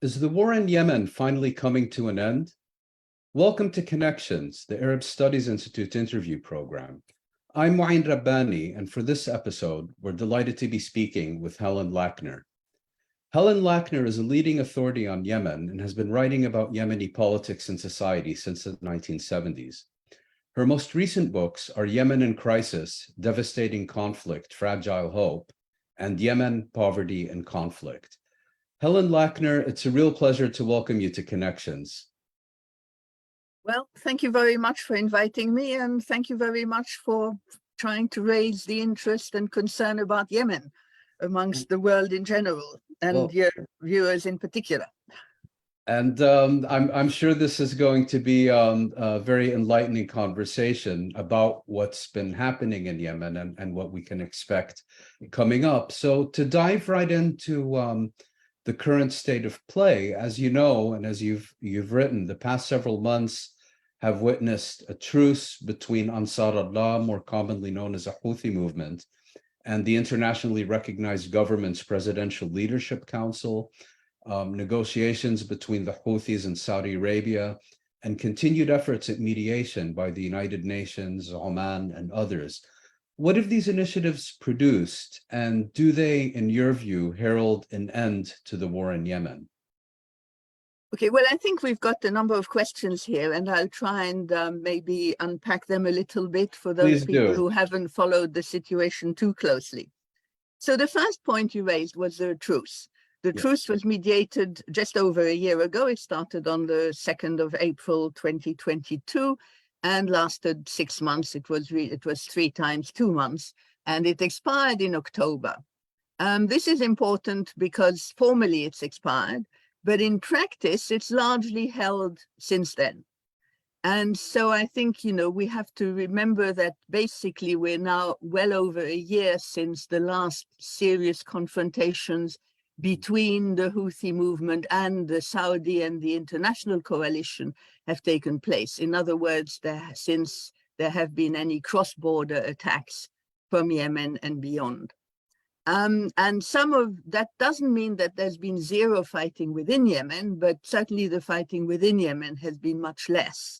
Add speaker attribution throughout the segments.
Speaker 1: Is the war in Yemen finally coming to an end? Welcome to Connections, the Arab Studies Institute interview program. I'm Mouin Rabbani, and for this episode, we're delighted to be speaking with Helen Lackner. Helen Lackner is a leading authority on Yemen and has been writing about Yemeni politics and society since the 1970s. Her most recent books are Yemen in Crisis, Devastating Conflict, Fragile Hope, and Yemen, Poverty and Conflict. Helen Lackner, it's a real pleasure to welcome you to Connections.
Speaker 2: Well, thank you very much for inviting me, and thank you very much for trying to raise the interest and concern about Yemen amongst the world in general, and your viewers in particular.
Speaker 1: And I'm sure this is going to be a very enlightening conversation about what's been happening in Yemen and what we can expect coming up. So to dive right into the current state of play, as you know, and as you've written, the past several months have witnessed a truce between Ansar Allah, more commonly known as a Houthi movement, and the internationally recognized government's Presidential Leadership Council, negotiations between the Houthis and Saudi Arabia, and continued efforts at mediation by the United Nations, Oman, and others. What have these initiatives produced, and do they, in your view, herald an end to the war in Yemen?
Speaker 2: Okay, well, I think we've got a number of questions here, and I'll try and maybe unpack them a little bit for those people who haven't followed the situation too closely. So the first point you raised was the truce. The truce was mediated just over a year ago. It started on the 2nd of April, 2022. And lasted 6 months. It was 3 times 2 months, and it expired in October. This is important because formally it's expired, but in practice it's largely held since then. And so I think, we have to remember that basically we're now well over a year since the last serious confrontations between the Houthi movement and the Saudi and the international coalition have taken place. In other words, since there have been any cross-border attacks from Yemen and beyond. And some of that doesn't mean that there's been zero fighting within Yemen, but certainly the fighting within Yemen has been much less.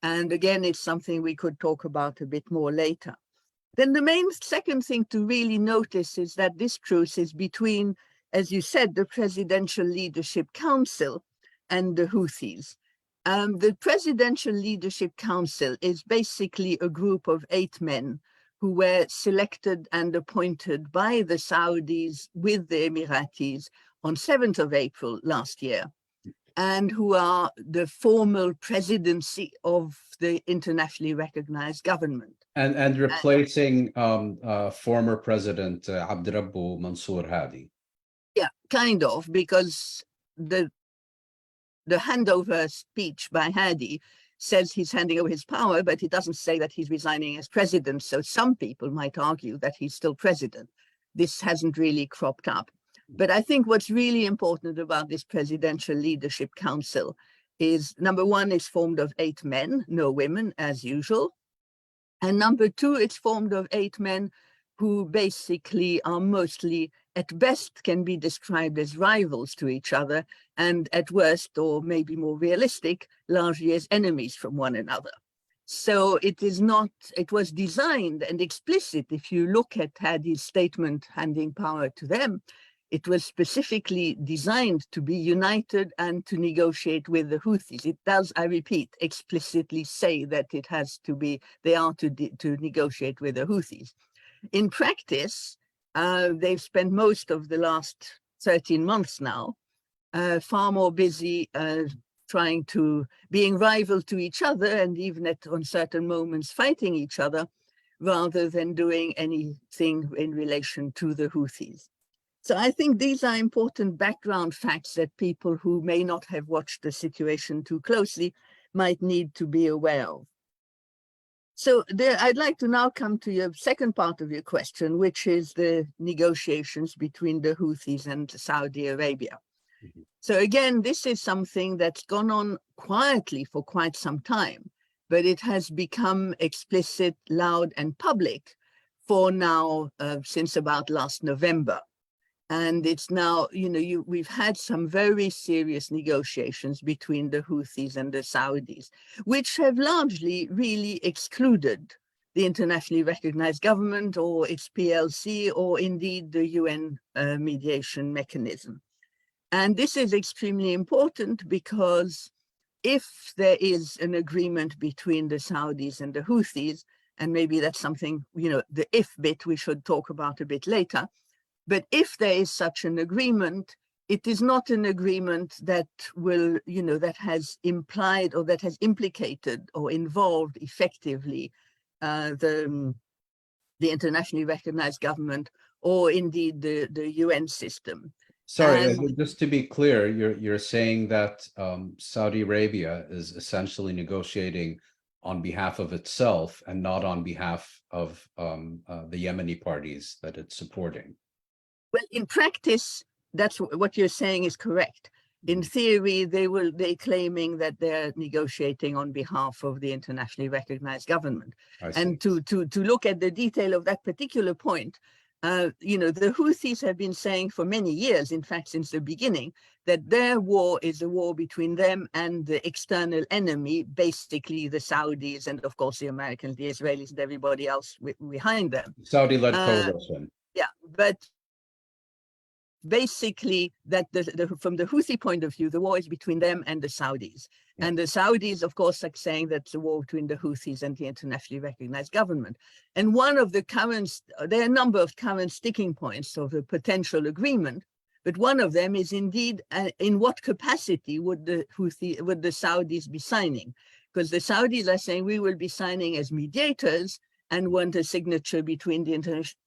Speaker 2: And again, it's something we could talk about a bit more later. Then the second thing to really notice is that this truce is between, as you said, the Presidential Leadership Council and the Houthis. The Presidential Leadership Council is basically a group of 8 men who were selected and appointed by the Saudis with the Emiratis on 7th of April last year, and who are the formal presidency of the internationally recognized government.
Speaker 1: And replacing former President Abdurrabbu Mansour Hadi.
Speaker 2: Yeah, kind of, because the handover speech by Hadi says he's handing over his power, but he doesn't say that he's resigning as president. So some people might argue that he's still president. This hasn't really cropped up. But I think what's really important about this Presidential Leadership Council is, number one, it's formed of 8 men, no women, as usual. And number two, it's formed of 8 men who basically are mostly, at best, can be described as rivals to each other, and at worst, or maybe more realistic, largely as enemies from one another. So it was designed and explicit. If you look at Hadi's statement handing power to them, it was specifically designed to be united and to negotiate with the Houthis. It does, I repeat, explicitly say that they are to negotiate with the Houthis. In practice, they've spent most of the last 13 months now far more busy being rival to each other, and even on certain moments fighting each other, rather than doing anything in relation to the Houthis. So I think these are important background facts that people who may not have watched the situation too closely might need to be aware of. So I'd like to now come to your second part of your question, which is the negotiations between the Houthis and Saudi Arabia. So again, this is something that's gone on quietly for quite some time, but it has become explicit, loud, and public for now since about last November. And it's now, we've had some very serious negotiations between the Houthis and the Saudis, which have largely really excluded the internationally recognized government or its PLC, or indeed the UN mediation mechanism. And this is extremely important because if there is an agreement between the Saudis and the Houthis, and maybe that's something, the if bit we should talk about a bit later, but if there is such an agreement, it is not an agreement that will, that has implied or that has implicated or involved effectively the internationally recognized government or indeed the UN system.
Speaker 1: Sorry, just to be clear, you're saying that Saudi Arabia is essentially negotiating on behalf of itself and not on behalf of the Yemeni parties that it's supporting.
Speaker 2: Well, in practice, that's what you're saying is correct. In theory, they're claiming that they're negotiating on behalf of the internationally recognized government. And to look at the detail of that particular point, the Houthis have been saying for many years, in fact, since the beginning, that their war is a war between them and the external enemy, basically the Saudis and, of course, the Americans, the Israelis, and everybody else behind them.
Speaker 1: Saudi-led coalition.
Speaker 2: Yeah, but basically that from the Houthi point of view, the war is between them and the Saudis. Yeah. And the Saudis, of course, are saying that's the war between the Houthis and the internationally recognized government. And one of the there are a number of current sticking points of a potential agreement, but one of them is indeed in what capacity would the Saudis be signing? Because the Saudis are saying we will be signing as mediators and want a signature between the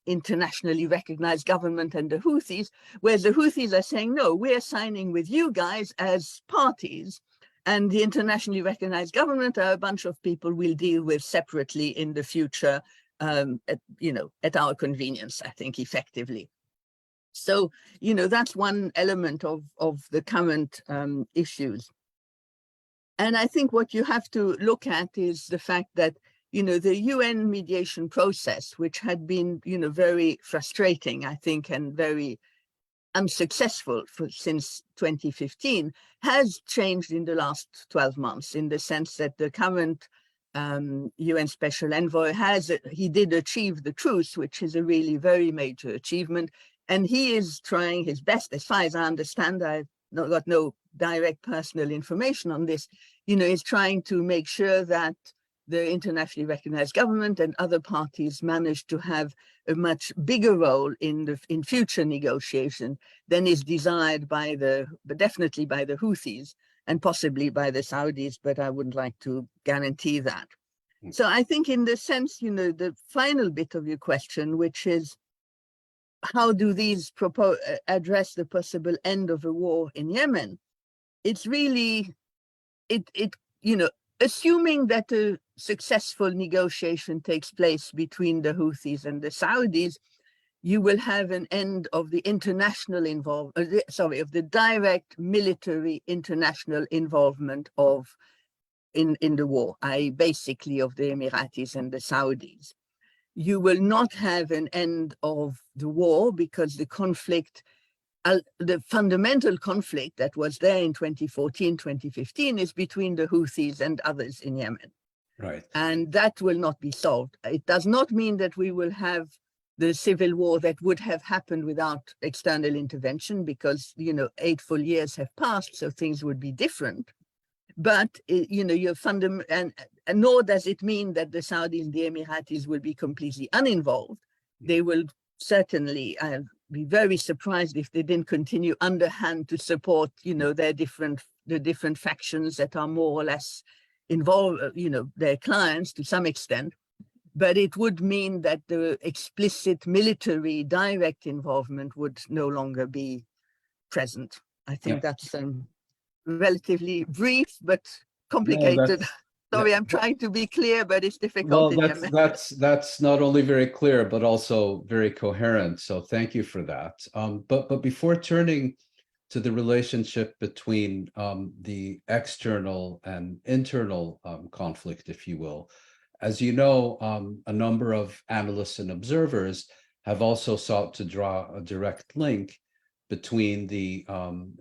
Speaker 2: internationally recognized government and the Houthis, whereas the Houthis are saying, no, we're signing with you guys as parties, and the internationally recognized government are a bunch of people we'll deal with separately in the future, at our convenience, I think, effectively. So, that's one element of the current issues. And I think what you have to look at is the fact that the UN mediation process, which had been, very frustrating, I think, and very unsuccessful since 2015, has changed in the last 12 months in the sense that the current UN Special Envoy he did achieve the truce, which is a really very major achievement. And he is trying his best, as far as I understand. I've got no direct personal information on this, is trying to make sure that the internationally recognized government and other parties manage to have a much bigger role in future negotiation than is desired but definitely by the Houthis and possibly by the Saudis, but I wouldn't like to guarantee that. So I think in the sense, the final bit of your question, which is how do these address the possible end of the war in Yemen? It's really, assuming that a successful negotiation takes place between the Houthis and the Saudis, you will have an end of the international of the direct military international involvement in the war, basically of the Emiratis and the Saudis. You will not have an end of the war because the conflict, the fundamental conflict that was there in 2014, 2015 is between the Houthis and others in Yemen.
Speaker 1: Right.
Speaker 2: And that will not be solved. It does not mean that we will have the civil war that would have happened without external intervention because, 8 full years have passed, so things would be different. But, and nor does it mean that the Saudis and the Emiratis will be completely uninvolved. They will certainly be very surprised if they didn't continue underhand to support, the different factions that are more or less involved, their clients to some extent. But it would mean that the explicit military direct involvement would no longer be present. I think that's relatively brief, but complicated.
Speaker 1: No,
Speaker 2: Sorry, I'm trying to be clear, but it's difficult.
Speaker 1: Well, that's not only very clear, but also very coherent. So thank you for that. But before turning to the relationship between the external and internal conflict, if you will, as you know, a number of analysts and observers have also sought to draw a direct link between the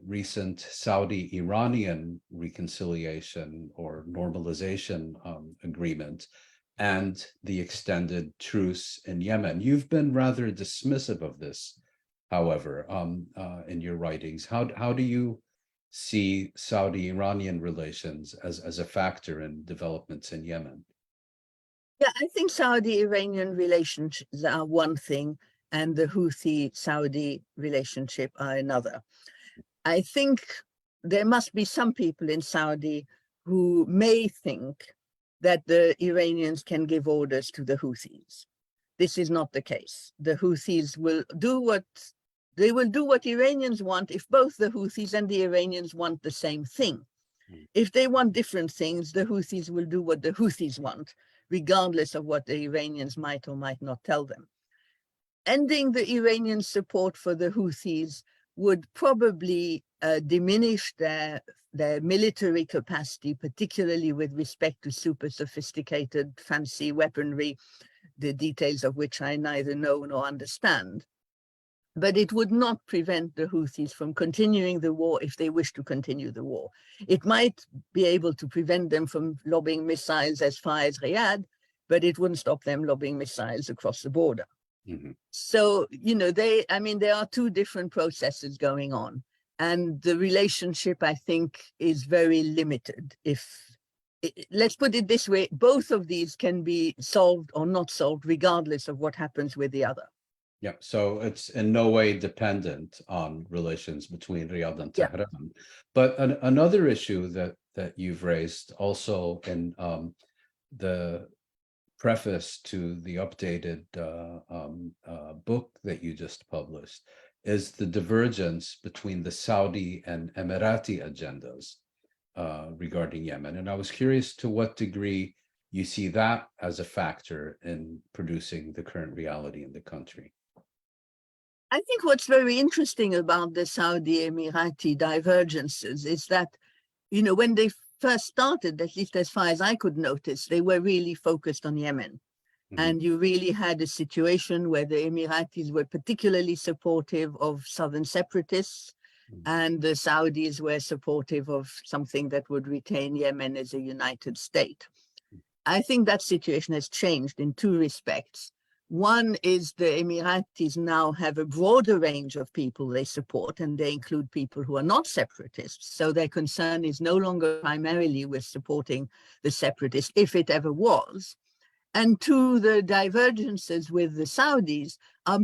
Speaker 1: recent Saudi-Iranian reconciliation or normalization agreement and the extended truce in Yemen. You've been rather dismissive of this, however, in your writings. How do you see Saudi-Iranian relations as a factor in developments in Yemen?
Speaker 2: Yeah, I think Saudi-Iranian relations are one thing, and the Houthi-Saudi relationship are another. I think there must be some people in Saudi who may think that the Iranians can give orders to the Houthis. This is not the case. The Houthis will do what Iranians want if both the Houthis and the Iranians want the same thing. If they want different things, the Houthis will do what the Houthis want, regardless of what the Iranians might or might not tell them. Ending the Iranian support for the Houthis would probably diminish their military capacity, particularly with respect to super sophisticated, fancy weaponry, the details of which I neither know nor understand. But it would not prevent the Houthis from continuing the war if they wish to continue the war. It might be able to prevent them from lobbing missiles as far as Riyadh, but it wouldn't stop them lobbing missiles across the border. Mm-hmm. So, there are two different processes going on, and the relationship, I think, is very limited. Let's put it this way, both of these can be solved or not solved, regardless of what happens with the other.
Speaker 1: Yeah, so it's in no way dependent on relations between Riyadh and Tehran. Yeah. But another issue that you've raised also in the preface to the updated book that you just published is the divergence between the Saudi and Emirati agendas regarding Yemen. And I was curious to what degree you see that as a factor in producing the current reality in the country.
Speaker 2: I think what's very interesting about the Saudi-Emirati divergences is that, when they first started, at least as far as I could notice, they were really focused on Yemen. Mm-hmm. And you really had a situation where the Emiratis were particularly supportive of southern separatists, mm-hmm. and the Saudis were supportive of something that would retain Yemen as a united state. Mm-hmm. I think that situation has changed in two respects. One is the Emiratis now have a broader range of people they support, and they include people who are not separatists. So their concern is no longer primarily with supporting the separatists, if it ever was. And two, the divergences with the Saudis are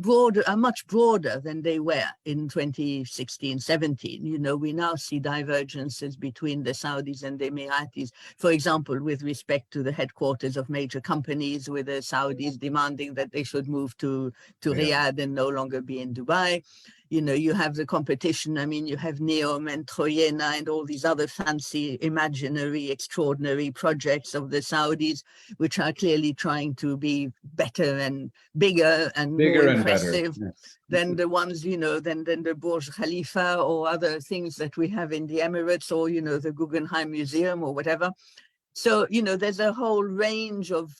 Speaker 2: much broader than they were in 2016-17. We now see divergences between the Saudis and the Emiratis, for example, with respect to the headquarters of major companies, with the Saudis demanding that they should move to Riyadh and no longer be in Dubai. You have the competition. You have NEOM and Troyena and all these other fancy, imaginary, extraordinary projects of the Saudis, which are clearly trying to be better and bigger and more impressive than the ones, than the Burj Khalifa or other things that we have in the Emirates, or, the Guggenheim Museum or whatever. So, there's a whole range of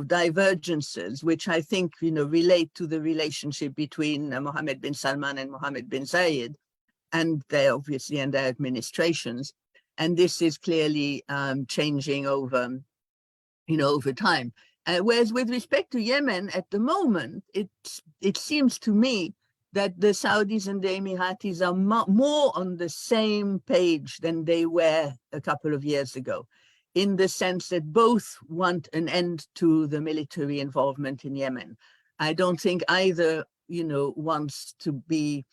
Speaker 2: divergences, which I think, relate to the relationship between Mohammed bin Salman and Mohammed bin Zayed, and their administrations. And this is clearly changing over time. Whereas with respect to Yemen at the moment, it seems to me that the Saudis and the Emiratis are more on the same page than they were a couple of years ago, in the sense that both want an end to the military involvement in Yemen. I don't think either, wants to be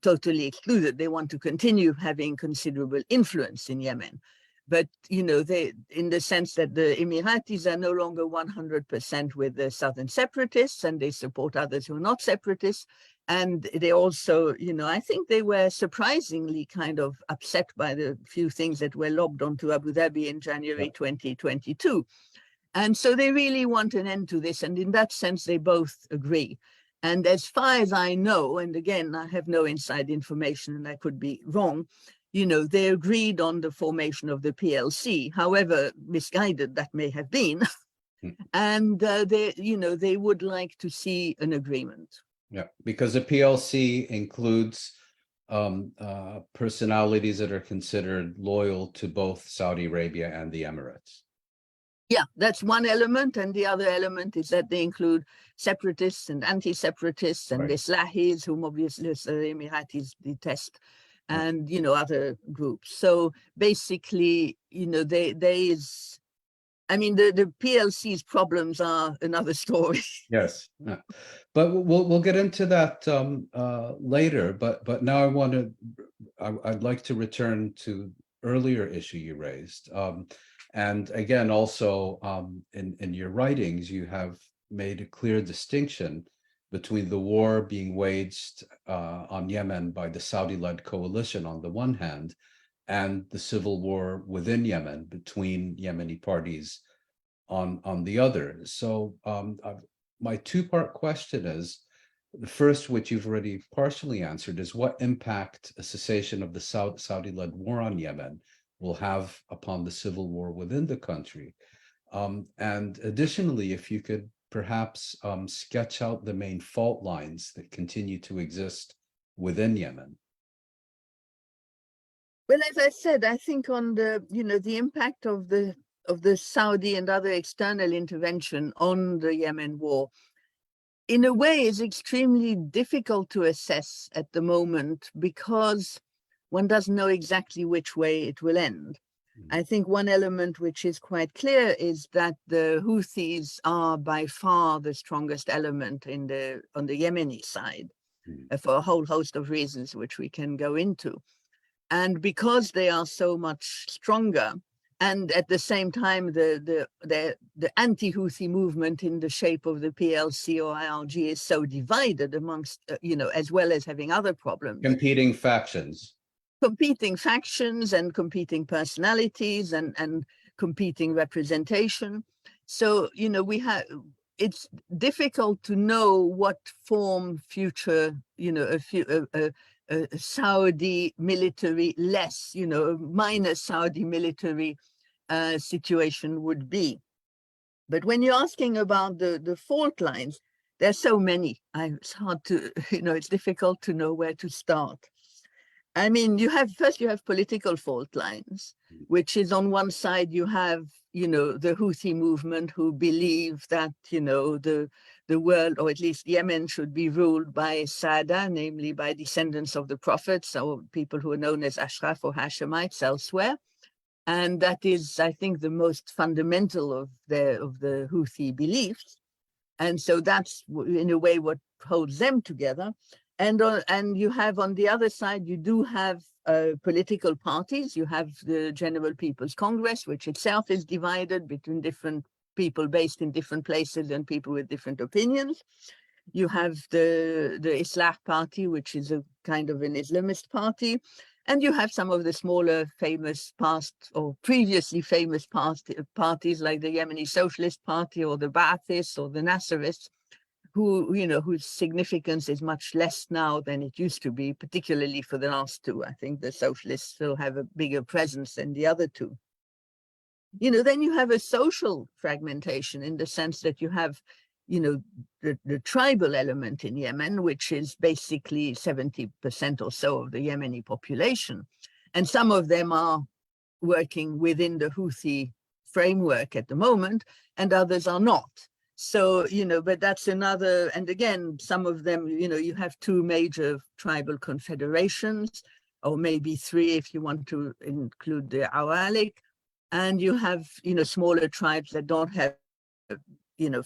Speaker 2: totally excluded. They want to continue having considerable influence in Yemen. But, they, in the sense that the Emiratis are no longer 100% with the southern separatists, and they support others who are not separatists. And they also, I think they were surprisingly kind of upset by the few things that were lobbed onto Abu Dhabi in January 2022. And so they really want an end to this. And in that sense, they both agree. And as far as I know, and again, I have no inside information and I could be wrong, they agreed on the formation of the PLC, however misguided that may have been. And they would like to see an agreement.
Speaker 1: Yeah, because the PLC includes personalities that are considered loyal to both Saudi Arabia and the Emirates.
Speaker 2: Yeah, that's one element. And the other element is that they include separatists and anti-separatists and Islahis, whom obviously the Emiratis detest, and, you know, other groups. So basically, you know, I mean, the PLC's problems are another story.
Speaker 1: Yes, yeah. But we'll get into that later. But now I'd like to return to earlier issue you raised. And again, also in your writings, you have made a clear distinction between the war being waged on Yemen by the Saudi-led coalition on the one hand, and the civil war within Yemen between Yemeni parties on the other. So my two-part question is, the first, which you've already partially answered, is what impact a cessation of the Saudi-led war on Yemen will have upon the civil war within the country? And additionally, if you could perhaps sketch out the main fault lines that continue to exist within Yemen.
Speaker 2: Well, as I said, I think on the, you know, the impact of the Saudi and other external intervention on the Yemen war, in a way, is extremely difficult to assess at the moment because one doesn't know exactly which way it will end. I think one element which is quite clear is that the Houthis are by far the strongest element on the Yemeni side for a whole host of reasons which we can go into. And because they are so much stronger, and at the same time, the anti-Houthi movement in the shape of the PLC or IRG is so divided amongst, you know, as well as having other problems.
Speaker 1: Competing factions and competing personalities and competing representation. So, you know, it's difficult to know what form future, you know, a Saudi military less, you know, minus Saudi military situation would be. But when you're asking about the fault lines, there's so many. It's hard to, you know, it's difficult to know where to start. I mean, first you have political fault lines, which is on one side you have, you know, the Houthi movement who believe that, you know, the world, or at least Yemen, should be ruled by Sada, namely by descendants of the prophets, or people who are known as Ashraf or Hashemites elsewhere. And that is, I think, the most fundamental of the Houthi beliefs. And so that's, in a way, what holds them together. And you have on the other side, you do have political parties. You have the General People's Congress, which itself is divided between different people based in different places and people with different opinions. You have the Islah Party, which is a kind of an Islamist party. And you have some of the smaller famous past or previously famous parties like the Yemeni Socialist Party or the Ba'athists or the Nasserists, who, you know, whose significance is much less now than it used to be, particularly for the last two. I think the socialists still have a bigger presence than the other two. You know, then you have a social fragmentation in the sense that you have, you know, the tribal element in Yemen, which is basically 70% or so of the Yemeni population. And some of them are working within the Houthi framework at the moment, and others are not. So, you know, but that's another, and again, some of them, you know, you have two major tribal confederations, or maybe three if you want to include the Awalik, and you have, you know, smaller tribes that don't have, you know,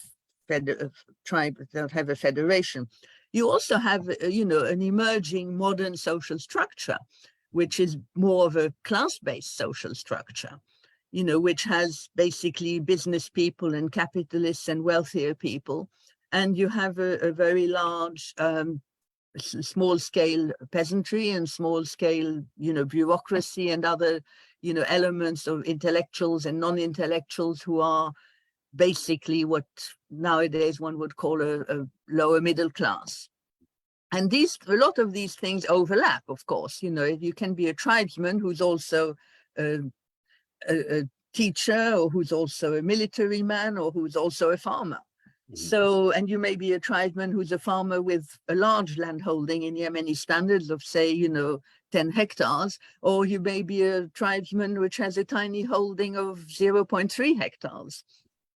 Speaker 1: tribes that don't have a federation. You also have, you know, an emerging modern social structure, which is more of a class-based social structure, you know, which has basically business people and capitalists and wealthier people. And you have a very large, small-scale peasantry and small-scale, you know, bureaucracy and other, you know, elements of intellectuals and non-intellectuals who are basically what nowadays one would call a lower middle class. And a lot of these things overlap, of course. You know, you can be a tribesman who's also a teacher, or who's also a military man, or who's also a farmer.
Speaker 2: So, and you may be a tribesman who's a farmer with a large land holding in Yemeni standards of, say, 10 hectares, or you may be a tribesman which has a tiny holding of 0.3 hectares.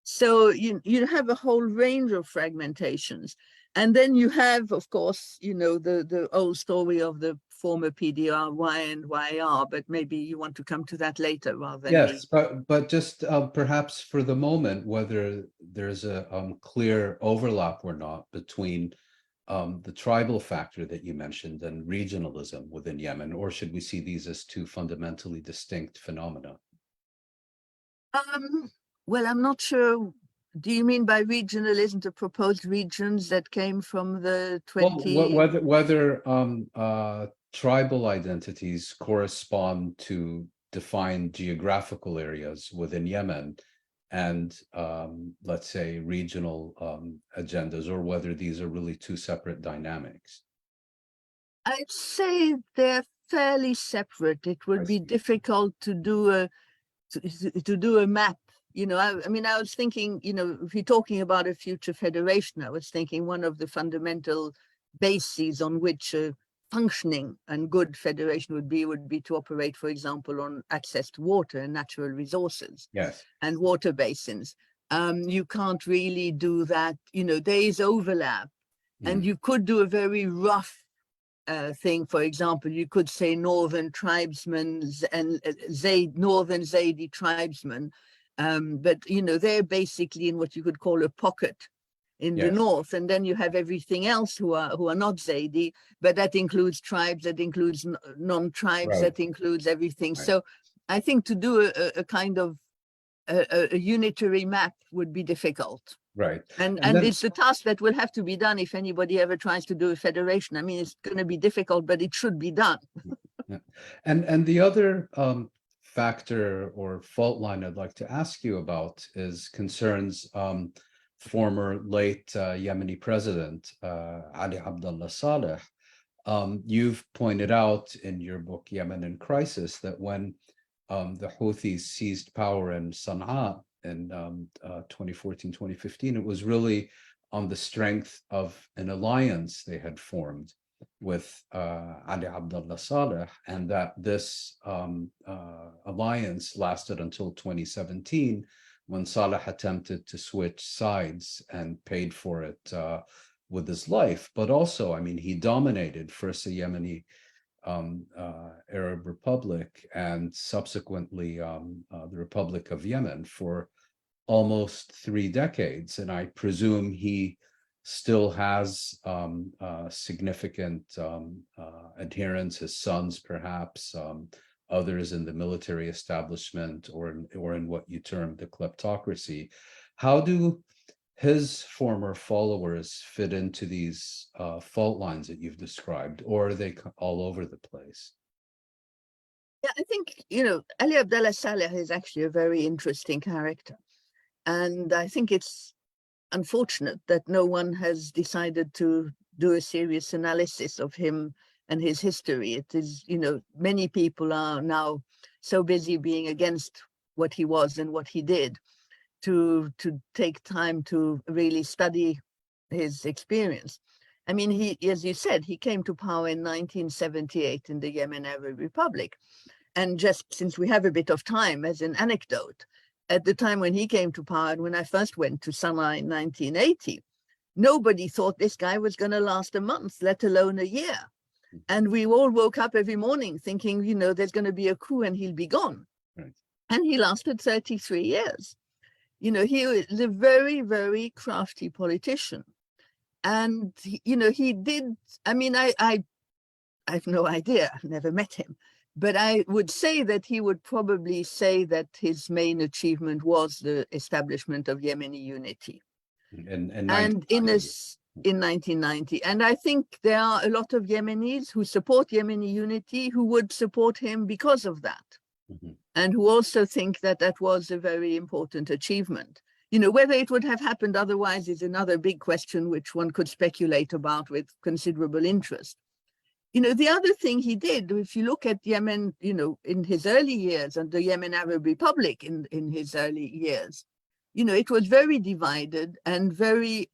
Speaker 2: So you have a whole range of fragmentations. And then you have, of course, the old story of the former PDR, Y and YR, but maybe you want to come to that later rather than
Speaker 1: Yes,
Speaker 2: me.
Speaker 1: but just perhaps for the moment, whether there's a clear overlap or not between the tribal factor that you mentioned and regionalism within Yemen, or should we see these as two fundamentally distinct phenomena?
Speaker 2: Well, I'm not sure. Do you mean by regionalism the proposed regions that came from the 20?
Speaker 1: Well, whether tribal identities correspond to defined geographical areas within Yemen and let's say regional agendas, or whether these are really two separate dynamics.
Speaker 2: I'd say they're fairly separate. It would be difficult to do a map. I mean, I was thinking, if you're talking about a future federation, I was thinking one of the fundamental bases on which a functioning and good federation would be to operate, for example, on access to water and natural resources.
Speaker 1: Yes.
Speaker 2: And water basins. You can't really do that. There is overlap, and you could do a very rough thing. For example, you could say northern tribesmen and northern Zaidi tribesmen, but they're basically in what you could call a pocket in the north, and then you have everything else who are not Zaidi, but that includes tribes, that includes non-tribes, that includes everything. So I think to do a kind of a unitary map would be difficult.
Speaker 1: Right.
Speaker 2: And it's a task that will have to be done if anybody ever tries to do a federation. I mean, it's going to be difficult, but it should be done.
Speaker 1: And the other factor or fault line I'd like to ask you about is concerns former late Yemeni president Ali Abdullah Saleh. You've pointed out in your book Yemen in Crisis that when the Houthis seized power in Sana'a in 2014, 2015, it was really on the strength of an alliance they had formed with Ali Abdullah Saleh, and that this alliance lasted until 2017, when Saleh attempted to switch sides and paid for it with his life. But also, I mean, he dominated first the Yemeni Arab Republic and subsequently the Republic of Yemen for almost 3 decades. And I presume he still has significant adherents, his sons perhaps, others in the military establishment, or in what you term the kleptocracy. How do his former followers fit into these fault lines that you've described, or are they all over the place?
Speaker 2: Yeah, I think, Ali Abdullah Saleh is actually a very interesting character. And I think it's unfortunate that no one has decided to do a serious analysis of him and his history. It is, many people are now so busy being against what he was and what he did to take time to really study his experience. I mean, he, as you said, he came to power in 1978 in the Yemen Arab Republic. And just since we have a bit of time, as an anecdote, at the time when he came to power, and when I first went to Sana'a in 1980, nobody thought this guy was going to last a month, let alone a year. And we all woke up every morning thinking, there's going to be a coup and he'll be gone. Right. And he lasted 33 years. He was a very, very crafty politician. And, he did, I mean, I have no idea, I've never met him. But I would say that he would probably say that his main achievement was the establishment of Yemeni unity. In 1990. And I think there are a lot of Yemenis who support Yemeni unity who would support him because of that. And who also think that that was a very important achievement. Whether it would have happened otherwise is another big question, which one could speculate about with considerable interest. The other thing he did, if you look at Yemen, in his early years, and the Yemen Arab Republic in his early years, it was very divided and very,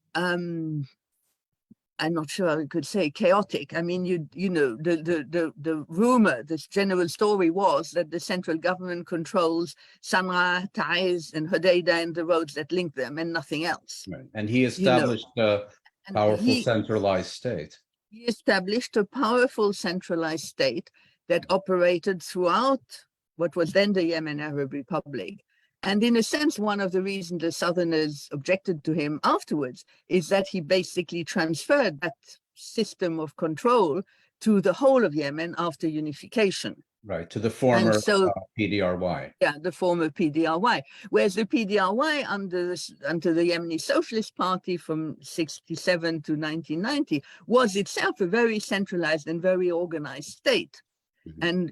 Speaker 2: I'm not sure I could say chaotic. I mean, the rumor, this general story was that the central government controls Sana'a, Taiz, and Hodeidah and the roads that link them, and nothing else.
Speaker 1: Right. And he established a powerful centralized state.
Speaker 2: He established a powerful centralized state that operated throughout what was then the Yemen Arab Republic. And in a sense, one of the reasons the Southerners objected to him afterwards is that he basically transferred that system of control to the whole of Yemen after unification.
Speaker 1: Right, to the former PDRY.
Speaker 2: Yeah, the former PDRY. Whereas the PDRY under the Yemeni Socialist Party from 1967 to 1990 was itself a very centralized and very organized state. And,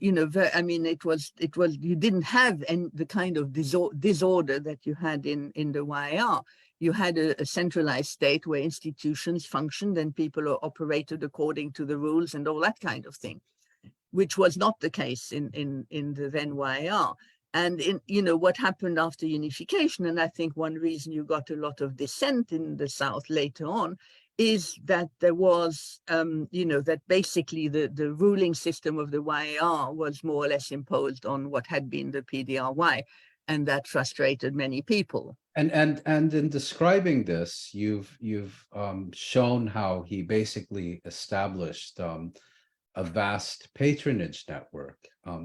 Speaker 2: I mean, it was, you didn't have the kind of disorder that you had in the YAR. You had a centralized state where institutions functioned and people operated according to the rules and all that kind of thing, which was not the case in the then YAR. And what happened after unification, and I think one reason you got a lot of dissent in the South later on, is that there was, that basically the ruling system of the YAR was more or less imposed on what had been the PDRY, and that frustrated many people.
Speaker 1: And in describing this, you've shown how he basically established a vast patronage network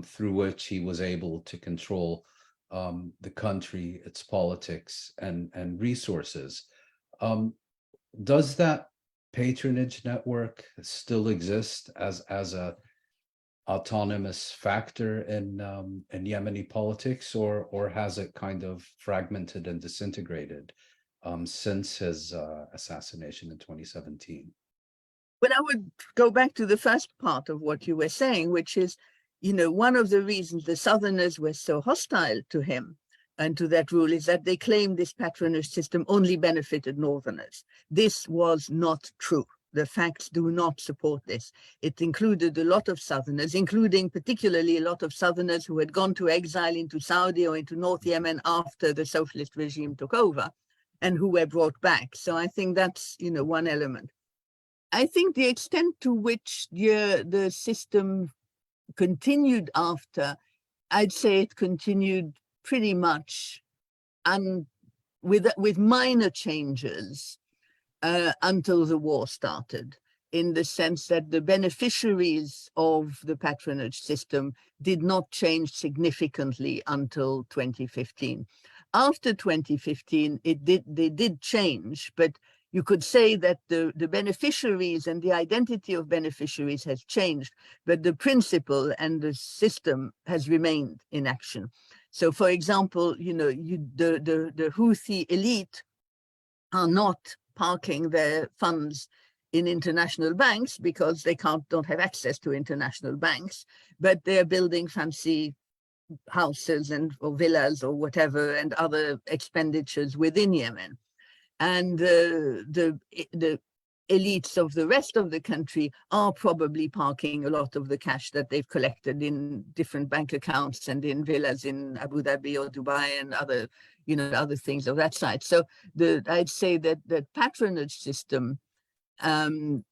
Speaker 1: through which he was able to control the country, its politics, and resources. Does that patronage network still exist as a autonomous factor in Yemeni politics, or has it kind of fragmented and disintegrated since his assassination in 2017?
Speaker 2: Well, I would go back to the first part of what you were saying, which is, one of the reasons the Southerners were so hostile to him and to that rule is that they claimed this patronage system only benefited Northerners. This was not true. The facts do not support this. It included a lot of Southerners, including particularly a lot of Southerners who had gone to exile into Saudi or into North Yemen after the socialist regime took over and who were brought back. So I think that's, one element. I think the extent to which the system continued after, I'd say it continued pretty much with minor changes until the war started, in the sense that the beneficiaries of the patronage system did not change significantly until 2015. After 2015, they did change, but you could say that the beneficiaries and the identity of beneficiaries has changed, but the principle and the system has remained in action. So, for example, the Houthi elite are not parking their funds in international banks because they don't have access to international banks, but they're building fancy houses or villas or whatever and other expenditures within Yemen. And the elites of the rest of the country are probably parking a lot of the cash that they've collected in different bank accounts and in villas in Abu Dhabi or Dubai and other, other things of that side. So I'd say that the patronage system and,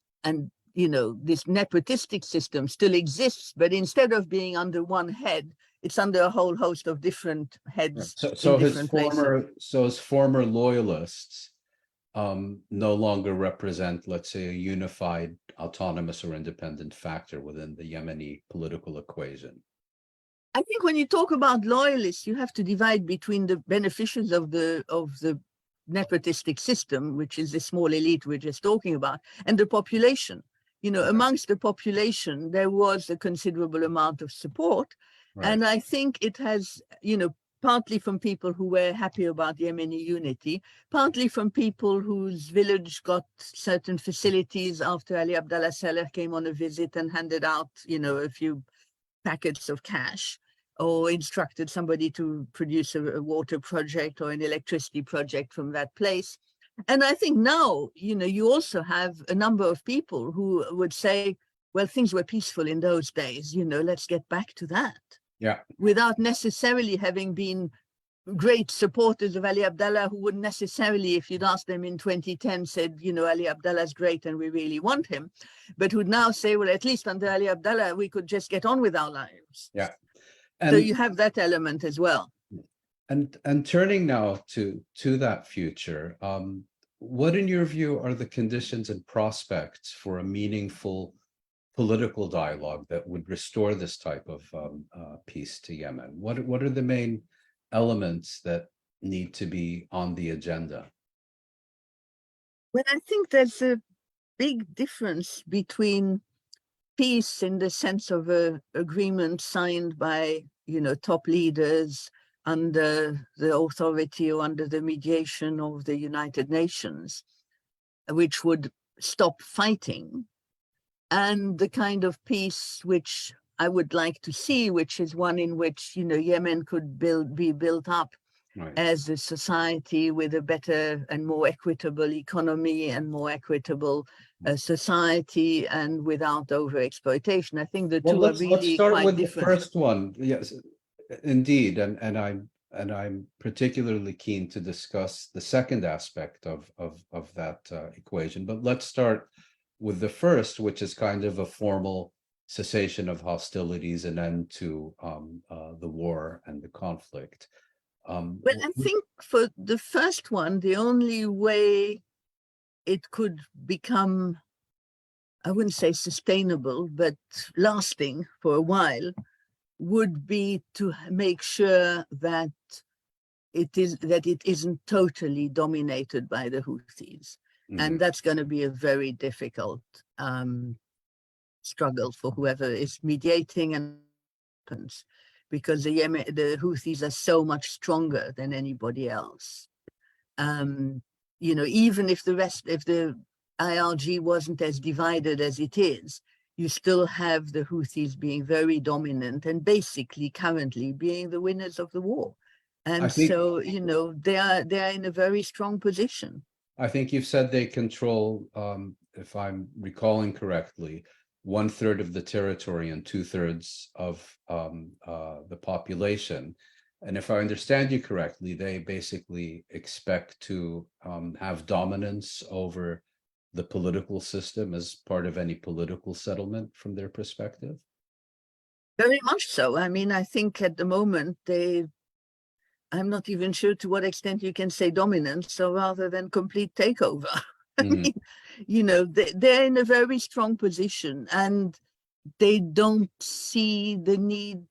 Speaker 2: this nepotistic system still exists, but instead of being under one head, it's under a whole host of different heads.
Speaker 1: So his former loyalists no longer represent, let's say, a unified, autonomous or independent factor within the Yemeni political equation.
Speaker 2: I think when you talk about loyalists, you have to divide between the beneficiaries of the nepotistic system, which is the small elite we're just talking about, and the population. Right. Amongst the population, there was a considerable amount of support. Right. And I think it has, partly from people who were happy about Yemeni unity, partly from people whose village got certain facilities after Ali Abdullah Saleh came on a visit and handed out, a few packets of cash, or instructed somebody to produce a water project or an electricity project from that place. And I think now, you also have a number of people who would say, well, things were peaceful in those days, let's get back to that.
Speaker 1: Yeah.
Speaker 2: Without necessarily having been great supporters of Ali Abdullah who wouldn't necessarily, if you'd asked them in 2010, said, you know, Ali Abdullah's great and we really want him, but would now say, well, at least under Ali Abdullah, we could just get on with our lives.
Speaker 1: Yeah.
Speaker 2: So you have that element as well.
Speaker 1: And turning now to that future, what in your view are the conditions and prospects for a meaningful political dialogue that would restore this type of peace to Yemen? What are the main elements that need to be on the agenda?
Speaker 2: Well, I think there's a big difference between peace in the sense of an agreement signed by, you know, top leaders under the authority or under the mediation of the United Nations, which would stop fighting, and the kind of peace which I would like to see, which is one in which, you know, Yemen could be built up as a society with a better and more equitable economy and more equitable society and without overexploitation. I think the two are really
Speaker 1: let's start
Speaker 2: quite
Speaker 1: with
Speaker 2: different.
Speaker 1: The first one. Yes, indeed, and I'm particularly keen to discuss the second aspect of that equation. But let's start with the first, which is kind of a formal cessation of hostilities and end to the war and the conflict.
Speaker 2: Well, I think for the first one, the only way it could become, I wouldn't say sustainable, but lasting for a while, would be to make sure that it isn't totally dominated by the Houthis. And that's going to be a very difficult struggle for whoever is mediating and happens, because the Houthis are so much stronger than anybody else. You know, even if the IRG wasn't as divided as it is, you still have the Houthis being very dominant and basically currently being the winners of the war. And so, you know, they are in a very strong position.
Speaker 1: I think you've said they control, if I'm recalling correctly, 1/3 of the territory and 2/3 of the population. And if I understand you correctly, they basically expect to have dominance over the political system as part of any political settlement from their perspective?
Speaker 2: Very much so. I mean, I think at the moment I'm not even sure to what extent you can say dominance, so rather than complete takeover. I mean, you know, they're in a very strong position and they don't see the need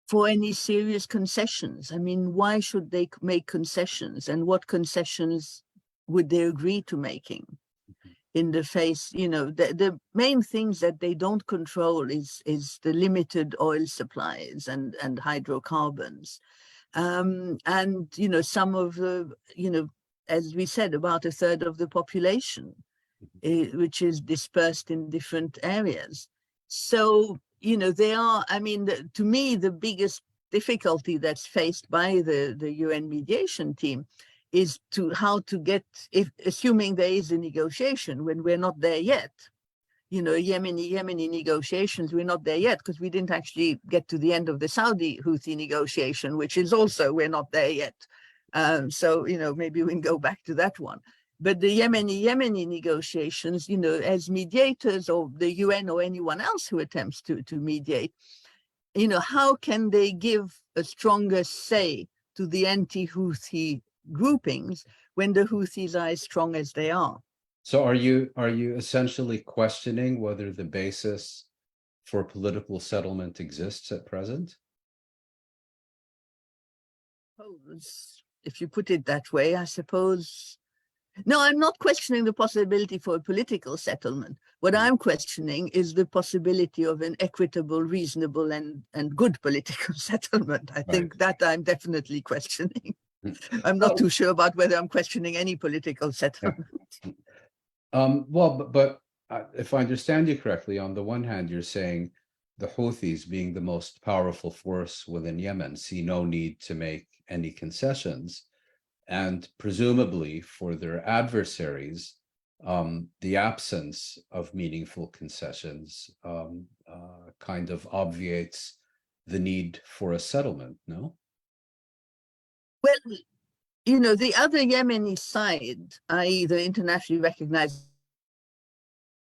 Speaker 2: for any serious concessions. I mean, why should they make concessions, and what concessions would they agree to making in the face, you know, the main things that they don't control is the limited oil supplies and hydrocarbons. And, you know, some of the, you know, as we said, about 1/3 of the population, which is dispersed in different areas. So, you know, they are, I mean, to me, the biggest difficulty that's faced by the UN mediation team is how to get, assuming there is a negotiation, when we're not there yet, you know, Yemeni negotiations, we're not there yet because we didn't actually get to the end of the Saudi Houthi negotiation, which is also, we're not there yet. So, you know, maybe we can go back to that one. But the Yemeni negotiations, you know, as mediators or the UN or anyone else who attempts to mediate, you know, how can they give a stronger say to the anti-Houthi groupings when the Houthis are as strong as they are?
Speaker 1: So are you essentially questioning whether the basis for political settlement exists at present?
Speaker 2: If you put it that way, I suppose. No, I'm not questioning the possibility for a political settlement. What I'm questioning is the possibility of an equitable, reasonable, and good political settlement. I think that I'm definitely questioning. I'm not too sure about whether I'm questioning any political settlement.
Speaker 1: Well, but if I understand you correctly, on the one hand, you're saying the Houthis, being the most powerful force within Yemen, see no need to make any concessions. And presumably for their adversaries, the absence of meaningful concessions kind of obviates the need for a settlement, no?
Speaker 2: Well, the other Yemeni side, i.e. the internationally recognized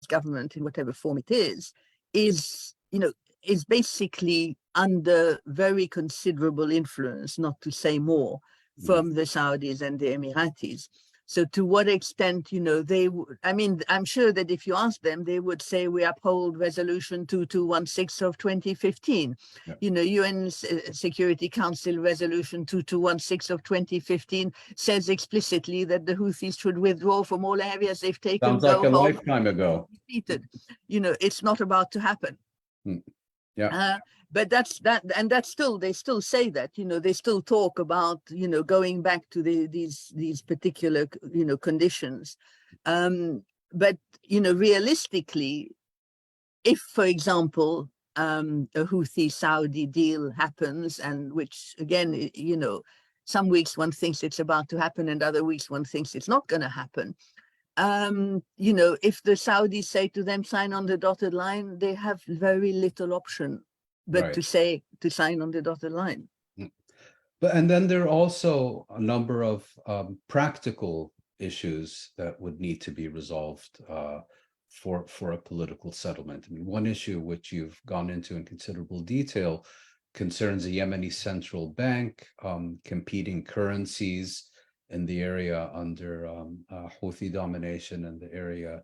Speaker 2: government in whatever form it is basically under very considerable influence, not to say more, from the Saudis and the Emiratis. So to what extent, I'm sure that if you ask them, they would say we uphold Resolution 2216 of 2015. Yeah. UN Security Council Resolution 2216 of 2015 says explicitly that the Houthis should withdraw from all areas they've taken.
Speaker 1: Sounds like a lifetime ago.
Speaker 2: Defeated. It's not about to happen.
Speaker 1: Yeah.
Speaker 2: But that's still, they still say that, they still talk about, going back to these particular, conditions. But, realistically, if, for example, a Houthi Saudi deal happens, and which again, some weeks one thinks it's about to happen and other weeks one thinks it's not going to happen. If the Saudis say to them, sign on the dotted line, they have very little option but to sign on the dotted line.
Speaker 1: And then there are also a number of practical issues that would need to be resolved for a political settlement. I mean, one issue which you've gone into in considerable detail concerns the Yemeni central bank, competing currencies in the area under Houthi domination and the area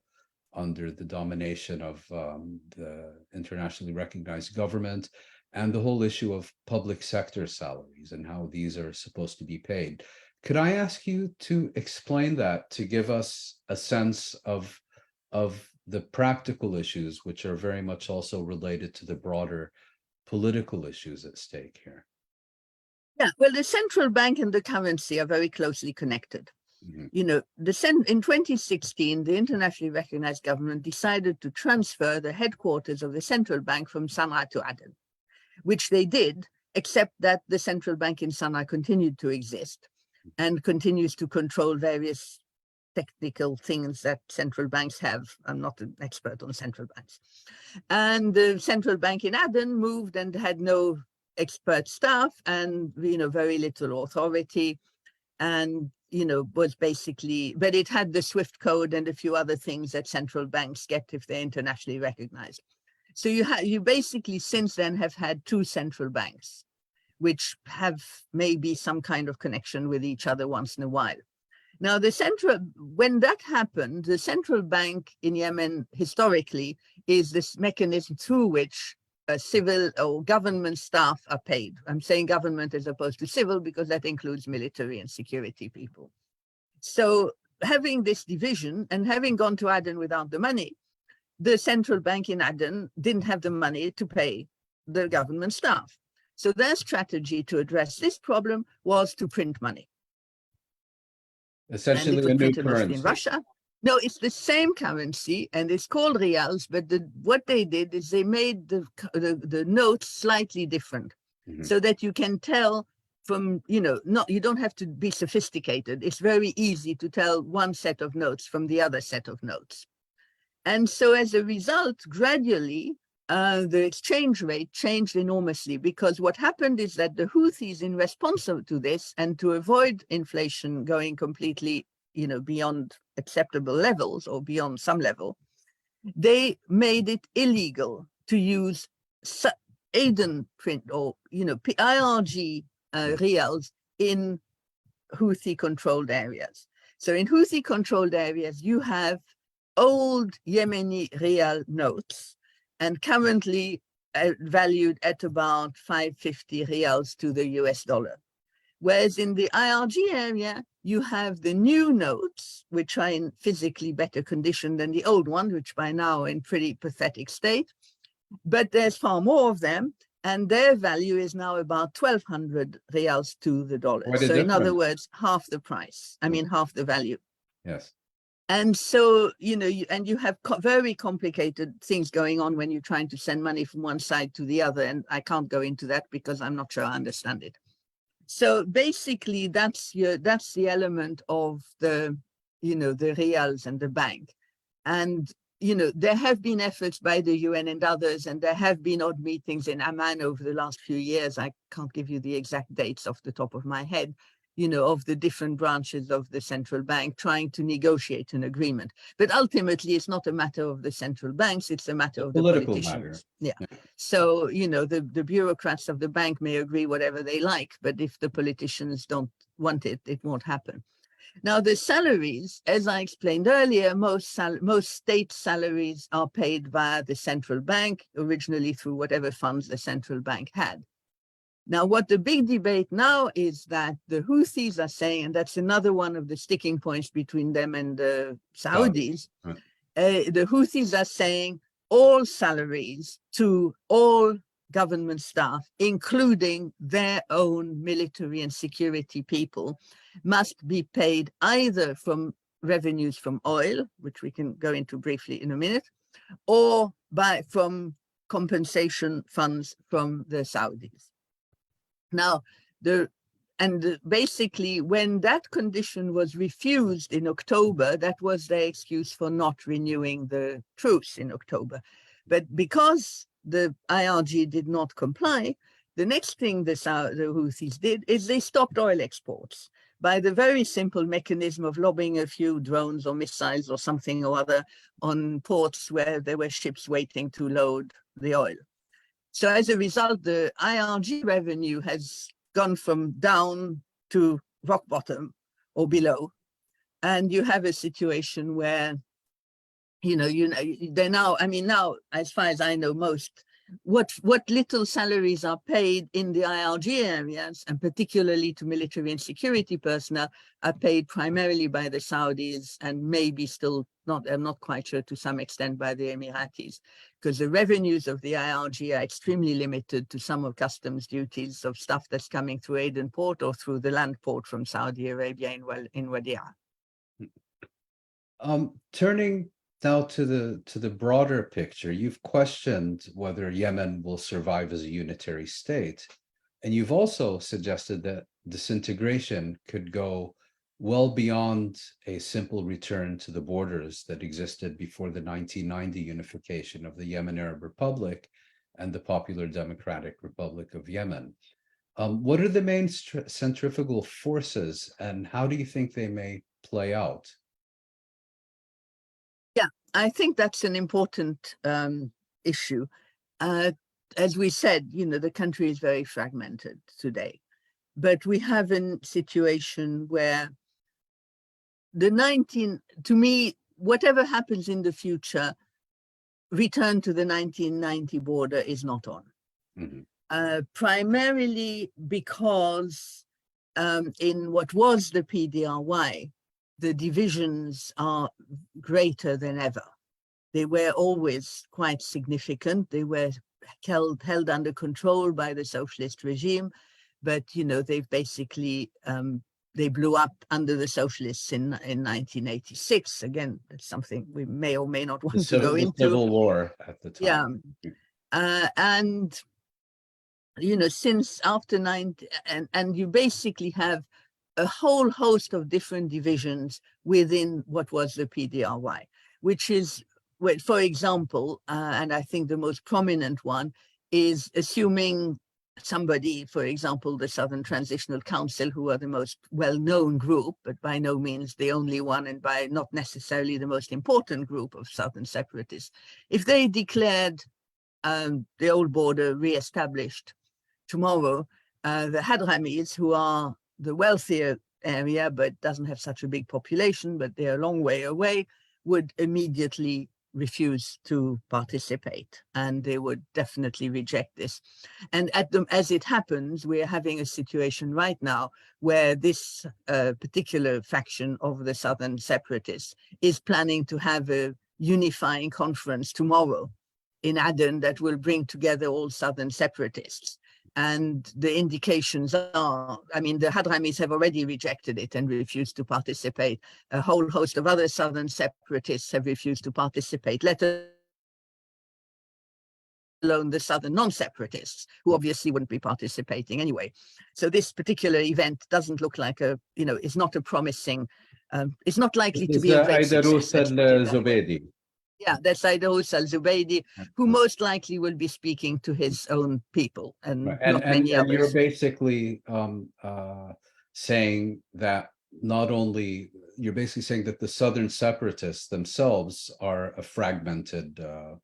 Speaker 1: under the domination of the internationally recognized government, and the whole issue of public sector salaries and how these are supposed to be paid. Could I ask you to explain that, to give us a sense of the practical issues, which are very much also related to the broader political issues at stake here?
Speaker 2: Yeah, well, the central bank and the currency are very closely connected. Mm-hmm. In 2016, the internationally recognized government decided to transfer the headquarters of the central bank from Sana'a to Aden, which they did, except that the central bank in Sana'a continued to exist and continues to control various technical things that central banks have. I'm not an expert on central banks. And the central bank in Aden moved and had no expert staff and, very little authority, and, was basically, but it had the SWIFT code and a few other things that central banks get if they're internationally recognized. So you basically since then have had two central banks, which have maybe some kind of connection with each other once in a while. Now, when that happened, the central bank in Yemen historically is this mechanism through which civil or government staff are paid. I'm saying government as opposed to civil because that includes military and security people. So having this division and having gone to Aden without the money, the central bank in Aden didn't have the money to pay the government staff. So their strategy to address this problem was to print money.
Speaker 1: Essentially a new currency.
Speaker 2: In Russia. No, it's the same currency and it's called rials, but what they did is they made the notes slightly different, so that you can tell from, you don't have to be sophisticated. It's very easy to tell one set of notes from the other set of notes. And so as a result, gradually, the exchange rate changed enormously, because what happened is that the Houthis, in response to this and to avoid inflation going completely, beyond acceptable levels or beyond some level, they made it illegal to use Aden print or, IRG rials in Houthi-controlled areas. So in Houthi-controlled areas, you have old Yemeni rial notes, and currently valued at about 550 rials to the US dollar. Whereas in the IRG area, you have the new notes, which are in physically better condition than the old one, which by now are in pretty pathetic state. But there's far more of them, and their value is now about 1,200 rials to the dollar. So in other words, half the price, half the value.
Speaker 1: Yes.
Speaker 2: And so, and you have very complicated things going on when you're trying to send money from one side to the other. And I can't go into that because I'm not sure I understand it. So basically, that's the element of the rials and the bank. And, there have been efforts by the UN and others, and there have been odd meetings in Amman over the last few years. I can't give you the exact dates off the top of my head, of the different branches of the central bank trying to negotiate an agreement. But ultimately, it's not a matter of the central banks, it's a matter of the politicians. Yeah. So, the bureaucrats of the bank may agree whatever they like, but if the politicians don't want it, it won't happen. Now, the salaries, as I explained earlier, most state salaries are paid via the central bank, originally through whatever funds the central bank had. Now, what the big debate now is that the Houthis are saying, and that's another one of the sticking points between them and the Saudis, the Houthis are saying all salaries to all government staff, including their own military and security people, must be paid either from revenues from oil, which we can go into briefly in a minute, or from compensation funds from the Saudis. Now, basically, when that condition was refused in October, that was their excuse for not renewing the truce in October. But because the IRG did not comply, the next thing the Houthis did is they stopped oil exports by the very simple mechanism of lobbing a few drones or missiles or something or other on ports where there were ships waiting to load the oil. So as a result, the IRG revenue has gone from down to rock bottom or below. And you have a situation where, they're now, now, as far as I know, what little salaries are paid in the IRG areas, and particularly to military and security personnel, are paid primarily by the Saudis and maybe still not, I'm not quite sure, to some extent by the Emiratis, because the revenues of the IRG are extremely limited to some of customs duties of stuff that's coming through Aden port or through the land port from Saudi Arabia in Wadi'a.
Speaker 1: Turning now to the broader picture, you've questioned whether Yemen will survive as a unitary state, and you've also suggested that disintegration could go well beyond a simple return to the borders that existed before the 1990 unification of the Yemen Arab Republic and the Popular Democratic Republic of Yemen. What are the main centrifugal forces, and how do you think they may play out?
Speaker 2: Yeah, I think that's an important issue. As we said, the country is very fragmented today, but we have a situation where to me, whatever happens in the future, return to the 1990 border is not on. Mm-hmm. Primarily because in what was the PDRY, the divisions are greater than ever. They were always quite significant. They were held under control by the socialist regime, but they've basically they blew up under the socialists in 1986. Again, that's something we may or may not want to go into.
Speaker 1: The Civil War at the time.
Speaker 2: Yeah, and since after 90, and you basically have a whole host of different divisions within what was the PDRY, which is, well, for example, and I think the most prominent one is assuming somebody, for example, the Southern Transitional Council, who are the most well-known group, but by no means the only one, and by not necessarily the most important group of Southern separatists. If they declared the old border re-established tomorrow, the Hadramis, who are the wealthier area, but doesn't have such a big population, but they're a long way away, would immediately refuse to participate, and they would definitely reject this. And as it happens, we're having a situation right now where this particular faction of the Southern separatists is planning to have a unifying conference tomorrow in Aden that will bring together all Southern separatists. And the indications are, the Hadramis have already rejected it and refused to participate. A whole host of other Southern separatists have refused to participate, let alone the Southern non-separatists, who obviously wouldn't be participating anyway. So this particular event doesn't look like is not a promising, it's not likely to be a great success. Yeah, that's Aidarus al-Zubaydi, who most likely will be speaking to his own people and not many others.
Speaker 1: You're basically saying that not only, you're basically saying that the Southern separatists themselves are a fragmented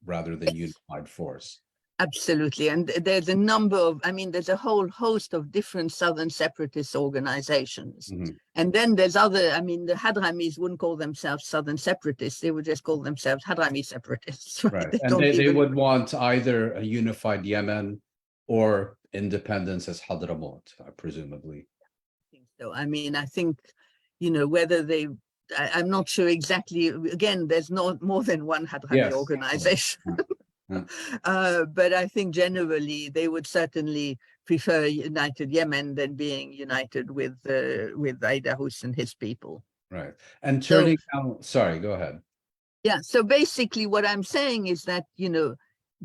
Speaker 1: rather than unified force.
Speaker 2: Absolutely. And there's a number of, I mean, there's a whole host of different Southern separatist organizations.
Speaker 1: Mhm.
Speaker 2: And then there's other, I mean, the Hadramis wouldn't call themselves Southern separatists. They would just call themselves Hadrami separatists. Right.
Speaker 1: Right. And they would want either a unified Yemen or independence as Hadramaut, presumably.
Speaker 2: I think so. I mean, I think, you know, whether they, I'm not sure exactly. Again, there's not more than one Hadrami organization. But I think generally they would certainly prefer United Yemen than being united with Aidarus and his people.
Speaker 1: Right. And turning out, sorry, go ahead.
Speaker 2: Yeah. So basically what I'm saying is that, you know,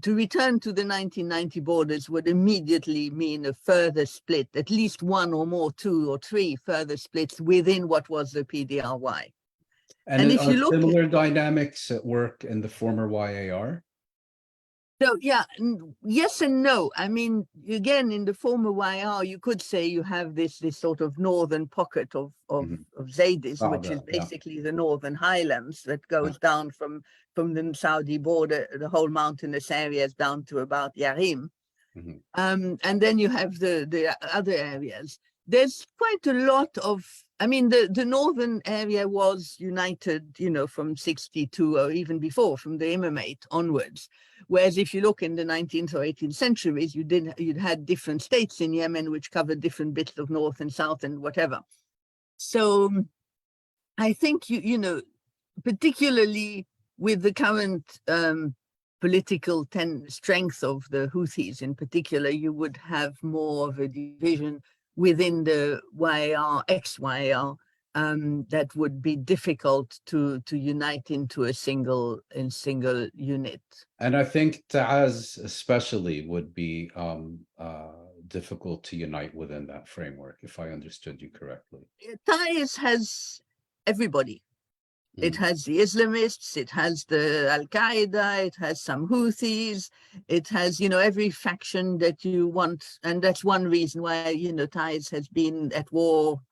Speaker 2: to return to the 1990 borders would immediately mean a further split, at least one or more, two or three further splits within what was the PDRY.
Speaker 1: And if you look, similar dynamics at work in the former YAR?
Speaker 2: So yeah, yes and no. I mean, again, in the former YR, you could say you have this sort of northern pocket of Zaydis, which is basically the northern highlands that goes down from the Saudi border, the whole mountainous areas down to about Yarim. And then you have the other areas. There's quite a lot of, I mean, the northern area was united, you know, from 62 or even before, from the Imamate onwards. Whereas if you look in the 19th or 18th centuries, you'd had different states in Yemen which covered different bits of north and south and whatever. So I think, you know, particularly with the current political strength of the Houthis in particular, you would have more of a division within the YAR, ex-YAR, that would be difficult to unite into a single unit.
Speaker 1: And I think Ta'az especially would be difficult to unite within that framework, if I understood you correctly.
Speaker 2: Ta'az has everybody. It has the Islamists, it has the Al-Qaeda, it has some Houthis, it has, you know, every faction that you want. And that's one reason why, you know, Ta'az has been at war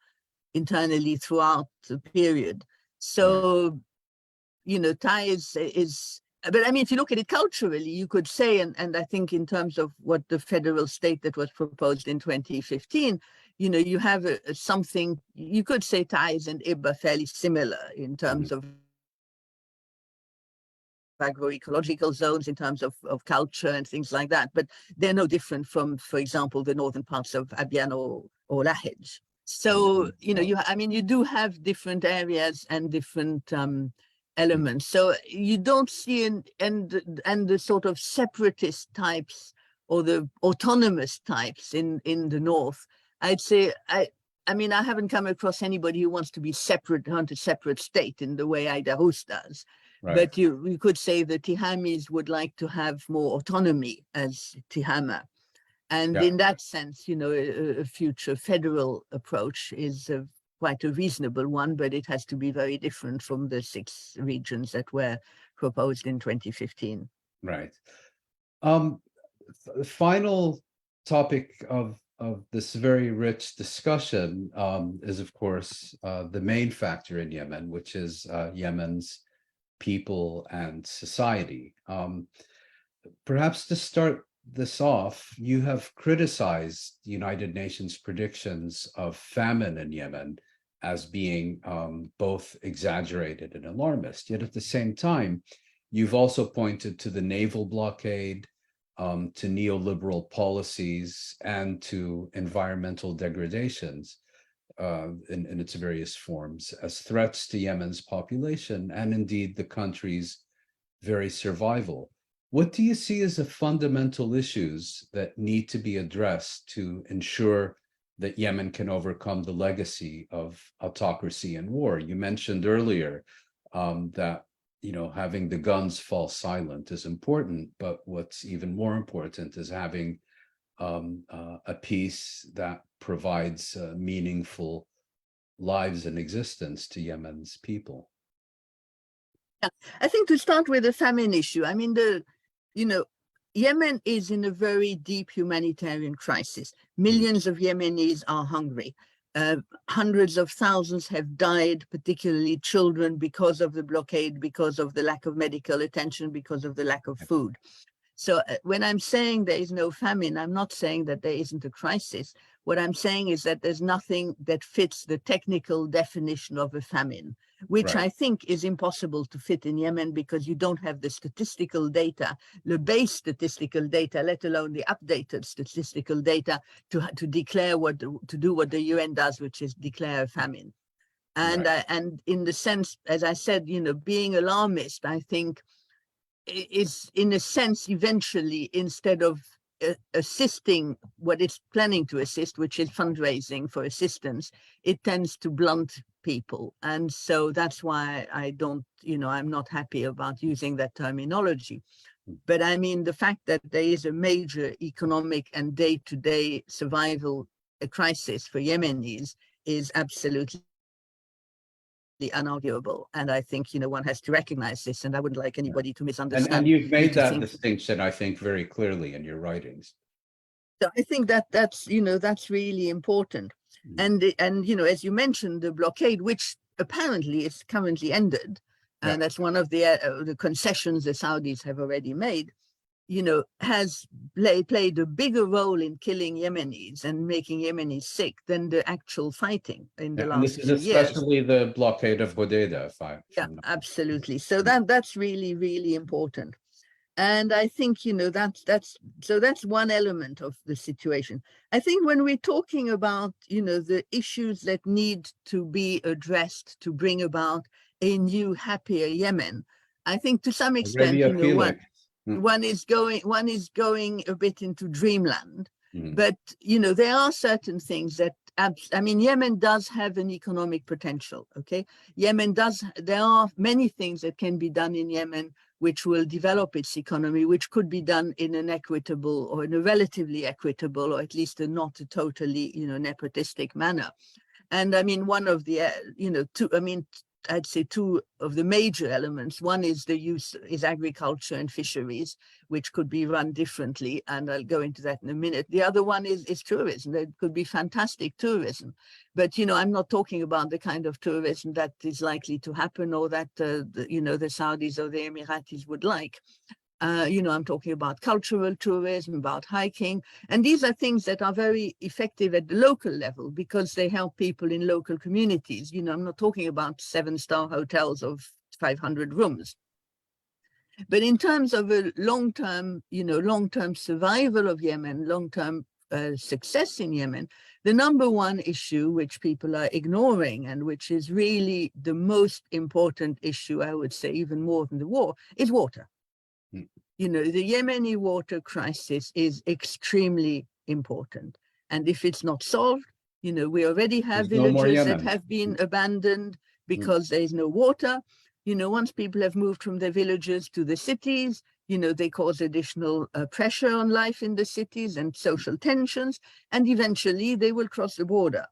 Speaker 2: internally throughout the period. So, you know, Ta'az is, but I mean, if you look at it culturally, you could say, and I think in terms of what the federal state that was proposed in 2015, you know, you have something, you could say Ta'az and Ib are fairly similar in terms of agroecological zones, in terms of culture and things like that, but they're no different from, for example, the northern parts of Abyan or Lahij. So, you know, you do have different areas and different elements. So you don't see, and the sort of separatist types or the autonomous types in the north, I'd say, I mean, I haven't come across anybody who wants to be separate, want a separate state in the way Aidarus does. Right. But you could say the Tihamis would like to have more autonomy as Tihama. And in that sense, you know, a future federal approach is quite a reasonable one, but it has to be very different from the 6 regions that were proposed in 2015.
Speaker 1: Right. The final topic of this very rich discussion is, of course, the main factor in Yemen, which is Yemen's people and society. Perhaps to start this off, you have criticized the United Nations predictions of famine in Yemen as being both exaggerated and alarmist. Yet at the same time, you've also pointed to the naval blockade, to neoliberal policies, and to environmental degradations in its various forms as threats to Yemen's population and indeed the country's very survival. What do you see as the fundamental issues that need to be addressed to ensure that Yemen can overcome the legacy of autocracy and war? You mentioned earlier that, you know, having the guns fall silent is important, but what's even more important is having a peace that provides meaningful lives and existence to Yemen's people.
Speaker 2: Yeah, I think to start with the famine issue, I mean, you know, Yemen is in a very deep humanitarian crisis. Millions of Yemenis are hungry. Hundreds of thousands have died, particularly children, because of the blockade, because of the lack of medical attention, because of the lack of food. So when I'm saying there is no famine, I'm not saying that there isn't a crisis. What I'm saying is that there's nothing that fits the technical definition of a famine, which I think is impossible to fit in Yemen because you don't have the statistical data, the base statistical data, let alone the updated statistical data to declare to do what the UN does, which is declare a famine. And and in the sense, as I said, being alarmist, I think is in a sense eventually, instead of assisting what it's planning to assist, which is fundraising for assistance, it tends to blunt people. And so that's why I don't, I'm not happy about using that terminology. But I mean, the fact that there is a major economic and day-to-day survival crisis for Yemenis is absolutely unarguable, and I think one has to recognize this, and I wouldn't like anybody to misunderstand.
Speaker 1: And you've made that distinction, I think, very clearly in your writings.
Speaker 2: So I think that's really important. And as you mentioned, the blockade, which apparently is currently ended, and that's one of the concessions the Saudis have already made, has played a bigger role in killing Yemenis and making Yemenis sick than the actual fighting in the last few years.
Speaker 1: This is especially the blockade of Bodeda.
Speaker 2: Absolutely. So that's really, really important. And I think, that's one element of the situation. I think when we're talking about, the issues that need to be addressed to bring about a new, happier Yemen, I think to some extent, one is going a bit into dreamland, but there are certain things that Yemen does have an economic potential. Okay, there are many things that can be done in Yemen which will develop its economy, which could be done in an equitable or in a relatively equitable, or at least not a totally nepotistic manner. And one of the I'd say two of the major elements. One is agriculture and fisheries, which could be run differently, and I'll go into that in a minute. The other one is tourism. There could be fantastic tourism, but I'm not talking about the kind of tourism that is likely to happen or that the Saudis or the Emiratis would like. I'm talking about cultural tourism, about hiking, and these are things that are very effective at the local level because they help people in local communities. I'm not talking about 7-star hotels of 500 rooms. But in terms of a long-term survival of Yemen, long-term success in Yemen, the number one issue which people are ignoring and which is really the most important issue, I would say, even more than the war, is water. The Yemeni water crisis is extremely important. And if it's not solved, we already have villages that have been abandoned because there is no water. Once people have moved from their villages to the cities, they cause additional pressure on life in the cities and social tensions, and eventually they will cross the border.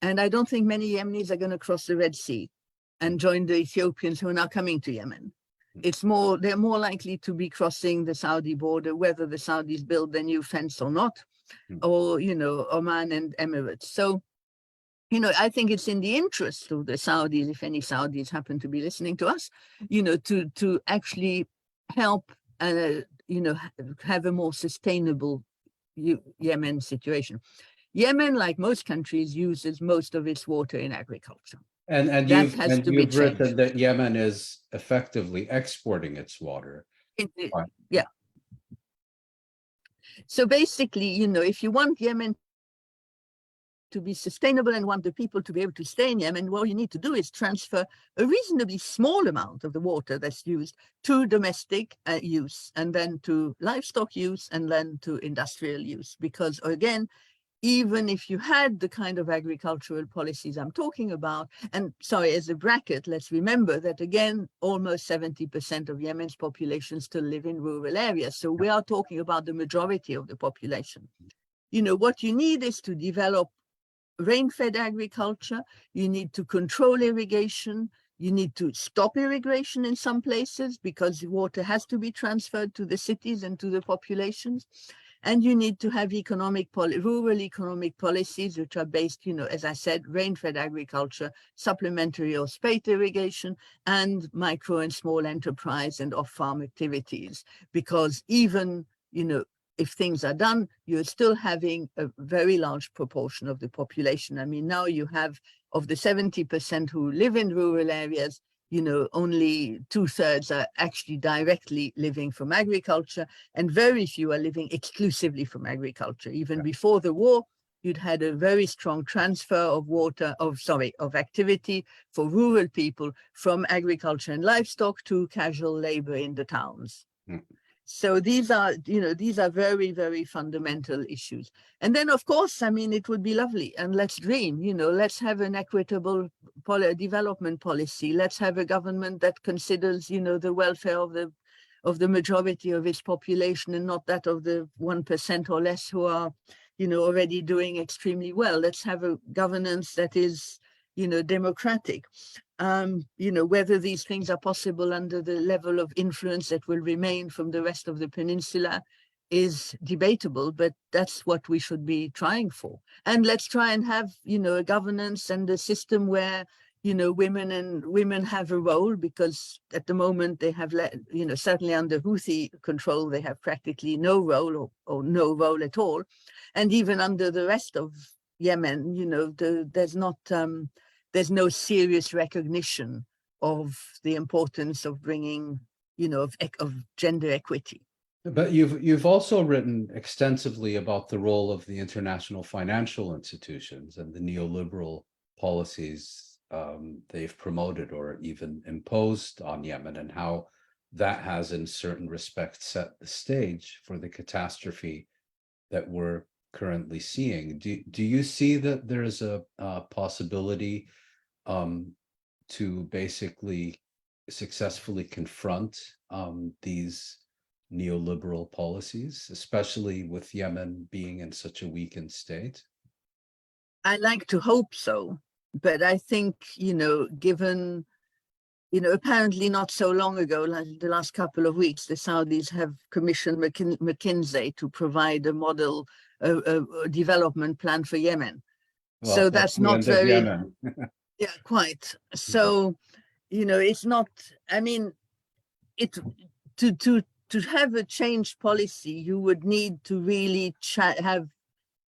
Speaker 2: And I don't think many Yemenis are going to cross the Red Sea and join the Ethiopians who are now coming to Yemen. They're more likely to be crossing the Saudi border, whether the Saudis build their new fence or not, or, Oman and Emirates. So, I think it's in the interest of the Saudis, if any Saudis happen to be listening to us, to actually help, have a more sustainable Yemen situation. Yemen, like most countries, uses most of its water in agriculture.
Speaker 1: And you've written that Yemen is effectively exporting its water.
Speaker 2: Yeah. So basically, if you want Yemen to be sustainable and want the people to be able to stay in Yemen, what you need to do is transfer a reasonably small amount of the water that's used to domestic use, and then to livestock use, and then to industrial use. Because again, even if you had the kind of agricultural policies I'm talking about, and sorry, as a bracket, let's remember that again, almost 70% of Yemen's population still live in rural areas. So we are talking about the majority of the population. What you need is to develop rain-fed agriculture. You need to control irrigation. You need to stop irrigation in some places because water has to be transferred to the cities and to the populations. And you need to have rural economic policies, which are based, as I said, rain-fed agriculture, supplementary or spate irrigation, and micro and small enterprise and off-farm activities. Because even, if things are done, you're still having a very large proportion of the population. I mean, now you have, of the 70% who live in rural areas, only 2/3 are actually directly living from agriculture, and very few are living exclusively from agriculture. Even before the war, you'd had a very strong transfer of activity for rural people from agriculture and livestock to casual labor in the towns. So these are very, very fundamental issues. And then, of course, I mean, it would be lovely, and let's dream, let's have an equitable development policy. Let's have a government that considers, the welfare of the majority of its population and not that of the 1% or less who are, already doing extremely well. Let's have a governance that is, democratic. Whether these things are possible under the level of influence that will remain from the rest of the peninsula is debatable, but that's what we should be trying for. And let's try and have, a governance and a system where, women have a role, because at the moment they have, certainly under Houthi control, they have practically no role or no role at all. And even under the rest of Yemen, there's no serious recognition of the importance of bringing, of gender equity.
Speaker 1: But you've also written extensively about the role of the international financial institutions and the neoliberal policies they've promoted or even imposed on Yemen, and how that has in certain respects set the stage for the catastrophe that we're currently seeing. Do you see that there is a possibility to basically successfully confront these neoliberal policies, especially with Yemen being in such a weakened state?
Speaker 2: I like to hope so, but I think, given, apparently not so long ago, like the last couple of weeks, the Saudis have commissioned McKinsey to provide a model, a development plan for Yemen.
Speaker 1: Well,
Speaker 2: so that's not very, yeah, quite. So, it's not, I mean, to have a changed policy, you would need to really have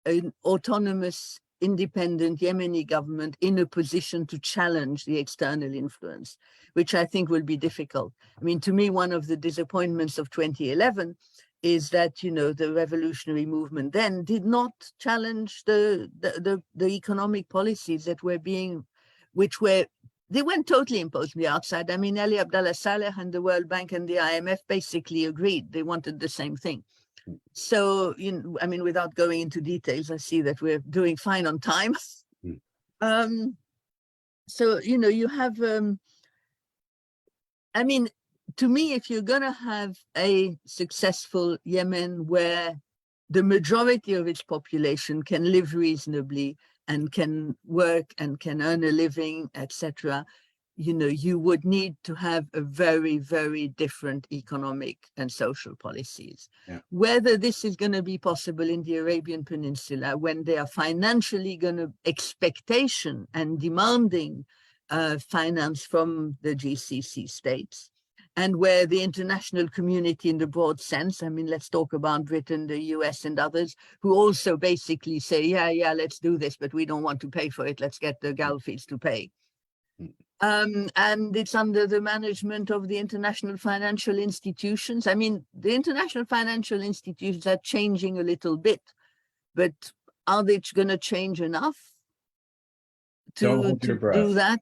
Speaker 2: an autonomous, independent Yemeni government in a position to challenge the external influence, which I think will be difficult. I mean, to me, one of the disappointments of 2011 is that, the revolutionary movement then did not challenge the economic policies that were they weren't totally imposed from the outside. I mean, Ali Abdullah Saleh and the World Bank and the IMF basically agreed. They wanted the same thing. So, I mean, without going into details, I see that we're doing fine on time. So, you have, I mean, to me, if you're going to have a successful Yemen where the majority of its population can live reasonably and can work and can earn a living, etc., you would need to have a very, very different economic and social policies.
Speaker 1: Yeah.
Speaker 2: Whether this is going to be possible in the Arabian Peninsula, when they are financially expectation and demanding finance from the GCC states, and where the international community in the broad sense, I mean, let's talk about Britain, the US and others, who also basically say, yeah, let's do this, but we don't want to pay for it. Let's get the Gulfies to pay. And it's under the management of the international financial institutions. I mean, the international financial institutions are changing a little bit, but are they going to change enough to do that?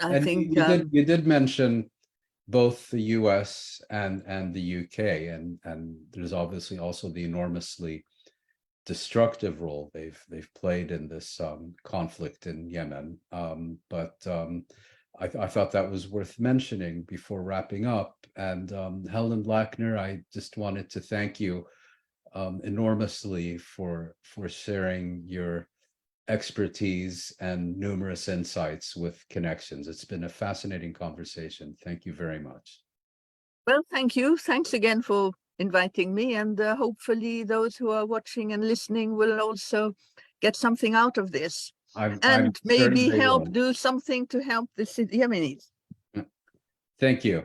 Speaker 2: I think
Speaker 1: you did mention both the US and the UK, and there's obviously also the enormously destructive role they've played in this conflict in Yemen. But I thought that was worth mentioning before wrapping up. And Helen Lackner, I just wanted to thank you enormously for sharing your expertise and numerous insights with Connections. It's been a fascinating conversation. Thank you very much.
Speaker 2: Well, thank you. Thanks again for inviting me, and hopefully those who are watching and listening will also get something out of this, and maybe help do something to help the Yemenis.
Speaker 1: Thank you.